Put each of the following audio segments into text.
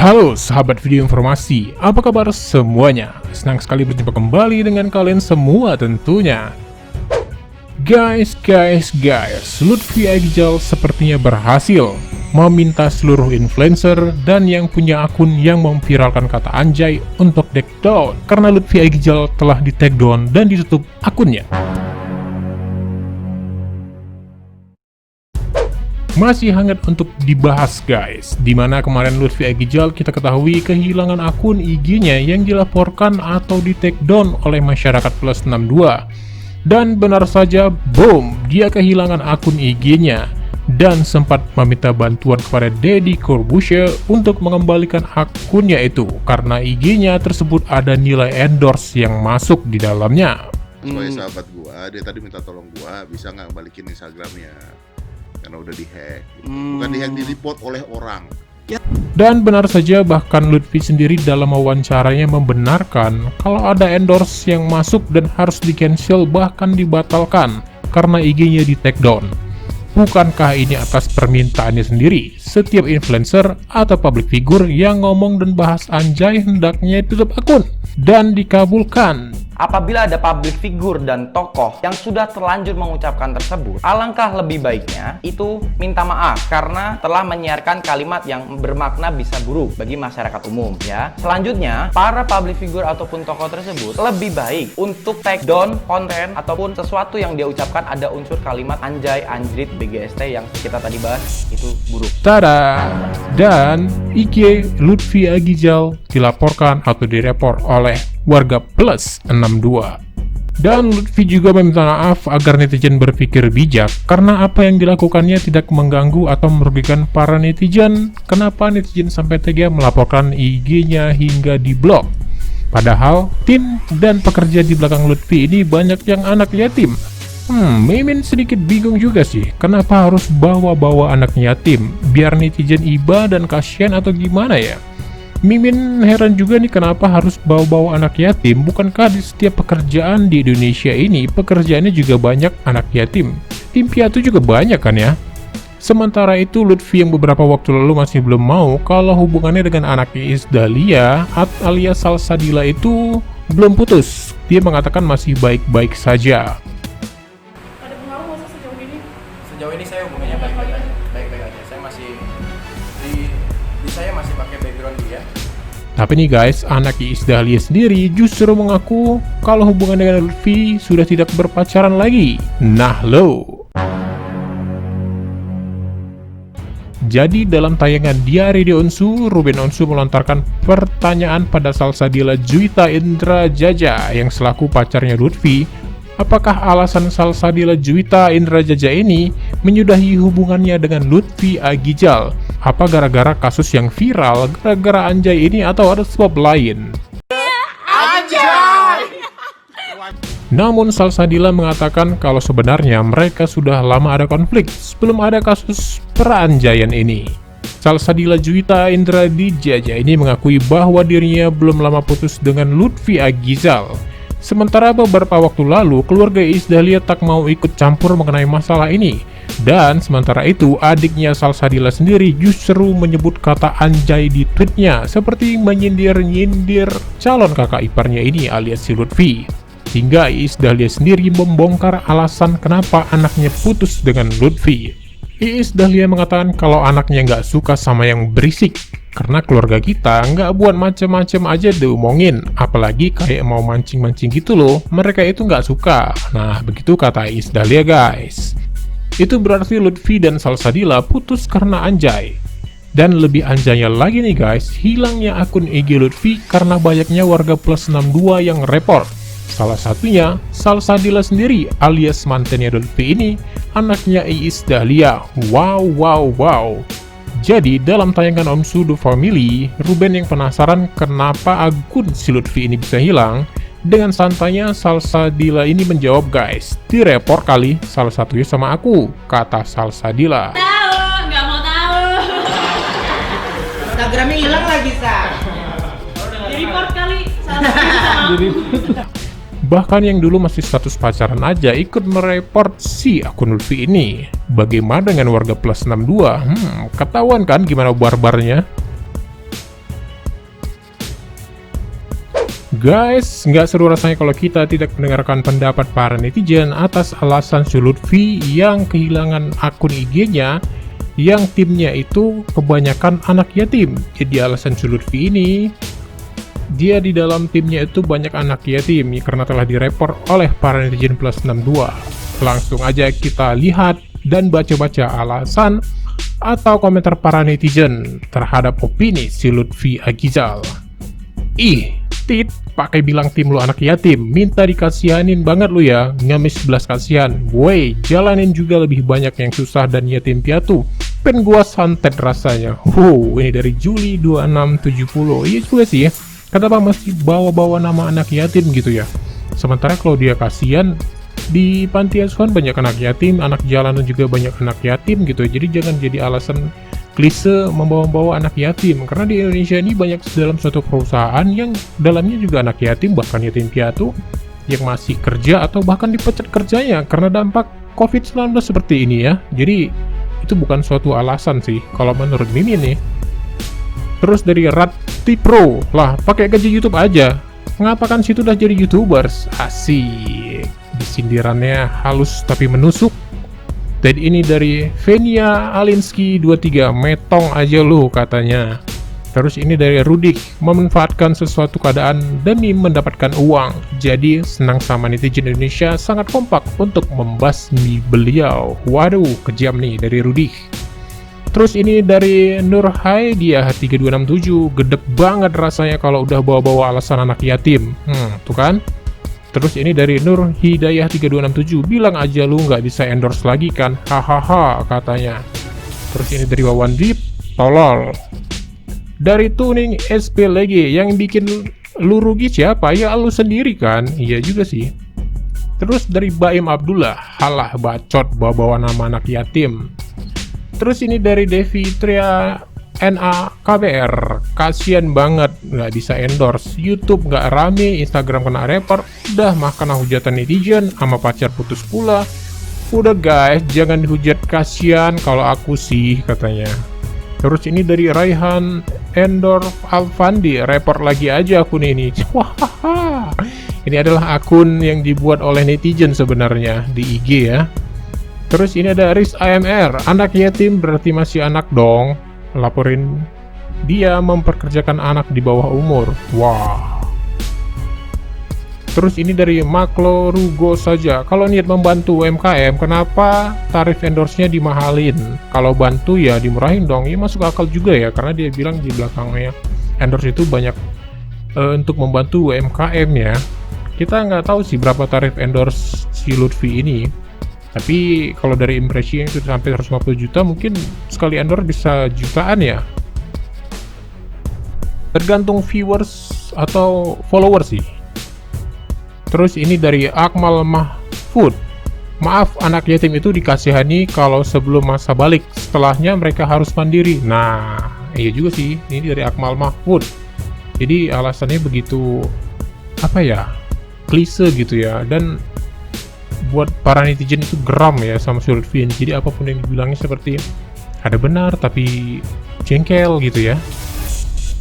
Halo sahabat video informasi, apa kabar semuanya? Senang sekali berjumpa kembali dengan kalian semua tentunya. Guys, Lutfi Agijal sepertinya berhasil meminta seluruh influencer dan yang punya akun yang memviralkan kata anjay untuk take down, karena Lutfi Agijal telah di take down dan ditutup akunnya. Masih hangat untuk dibahas guys, dimana kemarin Lutfi Agijal kita ketahui kehilangan akun IG-nya yang dilaporkan atau di take down oleh masyarakat plus 62. Dan benar saja, boom, dia kehilangan akun IG-nya dan sempat meminta bantuan kepada Deddy Corbuzier untuk mengembalikan akunnya itu karena IG-nya tersebut ada nilai endorse yang masuk di dalamnya. Sebagai sahabat gua, dia tadi minta tolong gua bisa nggak balikin Instagramnya karena udah dihack, gitu. Bukan dihack, di-report oleh orang. Dan benar saja, bahkan Lutfi sendiri dalam wawancaranya membenarkan kalau ada endorse yang masuk dan harus di-cancel bahkan dibatalkan karena IG-nya di take down. Bukankah ini atas permintaannya sendiri? Setiap influencer atau public figure yang ngomong dan bahas anjay hendaknya tutup akun dan dikabulkan. Apabila ada public figure dan tokoh yang sudah terlanjur mengucapkan tersebut, alangkah lebih baiknya itu minta maaf karena telah menyiarkan kalimat yang bermakna bisa buruk bagi masyarakat umum ya. Selanjutnya, para public figure ataupun tokoh tersebut lebih baik untuk take down konten ataupun sesuatu yang dia ucapkan ada unsur kalimat anjay, anjrit, BGST yang kita tadi bahas itu buruk. Tada! Dan IG Lutfi Agijal dilaporkan atau direport oleh warga plus 62. Dan Lutfi juga meminta maaf agar netizen berpikir bijak karena apa yang dilakukannya tidak mengganggu atau merugikan para netizen. Kenapa netizen sampai tega melaporkan IG-nya hingga diblok? Padahal tim dan pekerja di belakang Lutfi ini banyak yang anak yatim. Mimin sedikit bingung juga sih, kenapa harus bawa-bawa anak yatim? Biar netizen iba dan kasihan atau gimana ya? Mimin heran juga nih kenapa harus bawa-bawa anak yatim, bukankah di setiap pekerjaan di Indonesia ini pekerjaannya juga banyak anak yatim? Tim piatu juga banyak kan ya? Sementara itu Lutfi yang beberapa waktu lalu masih belum mau kalau hubungannya dengan anak Iis Dahlia alias Salsabila itu belum putus. Dia mengatakan masih baik-baik saja. Ada pengaruh nggak sih sejauh ini? Sejauh ini saya hubungannya baik-baik aja. Saya masih saya masih pakai background dia. Tapi nih guys, anak Iis Dahlia sendiri justru mengaku kalau hubungan dengan Lutfi sudah tidak berpacaran lagi. Nah lo. Jadi dalam tayangan Diari di Onsu, Ruben Onsu melontarkan pertanyaan pada Salsabila Juwita Indra Jaja yang selaku pacarnya Lutfi. Apakah alasan Salsabila Juwita Indra Jaja ini menyudahi hubungannya dengan Lutfi Agijal? Apa gara-gara kasus yang viral, gara-gara anjay ini atau ada sebab lain? Anjay! Namun Salsabila mengatakan kalau sebenarnya mereka sudah lama ada konflik sebelum ada kasus peranjaian ini. Salsabila Juwita Indra Jaja ini mengakui bahwa dirinya belum lama putus dengan Lutfi Agijal. Sementara beberapa waktu lalu, keluarga Iis Dahlia tak mau ikut campur mengenai masalah ini. Dan sementara itu, adiknya Salsabila sendiri justru menyebut kata anjay di tweetnya, seperti menyindir-nyindir calon kakak iparnya ini alias si Lutfi. Hingga Iis Dahlia sendiri membongkar alasan kenapa anaknya putus dengan Lutfi. Iis Dahlia mengatakan kalau anaknya nggak suka sama yang berisik. Karena keluarga kita nggak buat macem-macem aja diomongin, apalagi kayak mau mancing-mancing gitu loh, mereka itu nggak suka. Nah, begitu kata Iis Dahlia guys. Itu berarti Lutfi dan Salsabila putus karena anjay. Dan lebih anjaynya lagi nih guys, hilangnya akun IG Lutfi karena banyaknya warga plus 62 yang report. Salah satunya, Salsabila sendiri alias mantannya Lutfi ini, anaknya Iis Dahlia. Wow. Jadi, dalam tayangan Onsu The Family, Ruben yang penasaran kenapa akun si Lutfi ini bisa hilang, dengan santainya Salsabila ini menjawab guys, direport kali salah satunya sama aku, kata Salsabila. Tahu, nggak mau tahu. Instagramnya hilang lagi, Sa. Di report kali. Salah. Bahkan yang dulu masih status pacaran aja ikut mereport si akun Lutfi ini. Bagaimana dengan warga plus 62? Ketahuan kan gimana barbarnya? Guys, nggak seru rasanya kalau kita tidak mendengarkan pendapat para netizen atas alasan si Lutfi yang kehilangan akun IG-nya yang timnya itu kebanyakan anak yatim. Jadi alasan si Lutfi ini, dia di dalam timnya itu banyak anak yatim karena telah direport oleh para netizen plus 62. Langsung aja kita lihat dan baca-baca alasan atau komentar para netizen terhadap opini si Lutfi Agizal. Ih, Tit, pakai bilang tim lu anak yatim, minta dikasihanin banget lu ya, ngamis 11 kasihan. Woi, jalanin juga lebih banyak yang susah dan yatim piatu. Pen gua santet rasanya. Ini dari Juli 2670. Iya juga sih ya. Kenapa masih bawa-bawa nama anak yatim gitu ya? Sementara kalau dia kasihan, di panti asuhan banyak anak yatim, anak jalanan juga banyak anak yatim gitu. Jadi jangan jadi alasan klise membawa-bawa anak yatim. Karena di Indonesia ini banyak dalam suatu perusahaan yang dalamnya juga anak yatim, bahkan yatim piatu yang masih kerja atau bahkan dipecat kerjanya karena dampak COVID-19 seperti ini ya. Jadi itu bukan suatu alasan sih kalau menurut Mimin nih. Terus dari Rati Pro, lah pakai gaji YouTube aja. Ngapakan situ udah jadi YouTubers? Asik. Sindirannya halus tapi menusuk. Dan ini dari Venia Alinsky 23, metong aja lu katanya. Terus ini dari Rudik, memanfaatkan sesuatu keadaan demi mendapatkan uang. Jadi senang sama netizen Indonesia sangat kompak untuk membasmi beliau. Waduh, kejam nih dari Rudik. Terus ini dari Nurhaidiah 3267, gedek banget rasanya kalau udah bawa-bawa alasan anak yatim. Tuh kan? Terus ini dari Nur Hidayah 3267, bilang aja lu nggak bisa endorse lagi kan, hahaha katanya. Terus ini dari Wawan Deep, tolol. Dari Tuning SPLG, yang bikin lu rugi siapa? Ya lu sendiri kan? Iya juga sih. Terus dari Baim Abdullah, halah bacot bawa-bawa nama anak yatim. Terus ini dari Devi Tria NA KBR, kasian banget nggak bisa endorse, YouTube nggak rame, Instagram kena report, udah mah kena hujatan netizen, sama pacar putus pula. Udah guys, jangan dihujat, kasian kalau aku sih katanya. Terus ini dari Raihan Endor Alfandi, report lagi aja akun ini. Wah, ini adalah akun yang dibuat oleh netizen sebenarnya di IG ya. Terus ini ada Riz AMR, anak yatim berarti masih anak dong. Laporin dia memperkerjakan anak di bawah umur. Wah. Terus ini dari Maklo Rugo saja, kalau niat membantu UMKM, kenapa tarif endorse-nya dimahalin? Kalau bantu ya dimurahin dong. Ya masuk akal juga ya, karena dia bilang di belakangnya endorse itu banyak untuk membantu UMKM ya. Kita nggak tahu sih berapa tarif endorse si Lutfi ini. Tapi kalau dari impresi yang itu sampai 150 juta, mungkin sekali endorse bisa jutaan ya. Tergantung viewers atau followers sih. Terus ini dari Akmal Mahfud. Maaf, anak yatim itu dikasihani kalau sebelum masa balik, setelahnya mereka harus mandiri. Nah, iya juga sih. Ini dari Akmal Mahfud. Jadi alasannya begitu, apa ya, klise gitu ya. Dan buat para netizen itu geram ya sama si Lutfi. Jadi apapun yang dibilangnya seperti ada benar tapi jengkel gitu ya.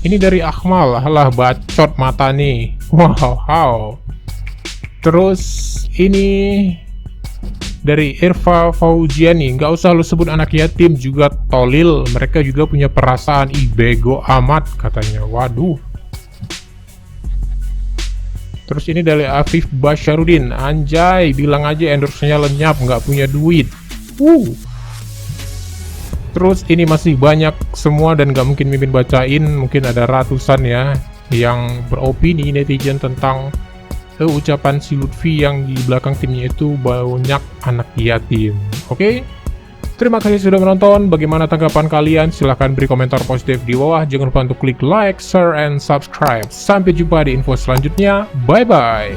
Ini dari Akmal, alah bacot mata nih. Wow. Terus ini dari Irfa Fauziani, nggak usah lu sebut anak yatim juga tolil, mereka juga punya perasaan, bego amat katanya. Waduh. Terus ini dari Afif Basyarudin, anjay bilang aja endorse-nya lenyap, nggak punya duit. Terus ini masih banyak semua dan nggak mungkin Mimin bacain, mungkin ada ratusan ya yang beropini netizen tentang ucapan si Lutfi yang di belakang timnya itu banyak anak yatim. Oke? Terima kasih sudah menonton. Bagaimana tanggapan kalian? Silahkan beri komentar positif di bawah. Jangan lupa untuk klik like, share, and subscribe. Sampai jumpa di info selanjutnya. Bye-bye.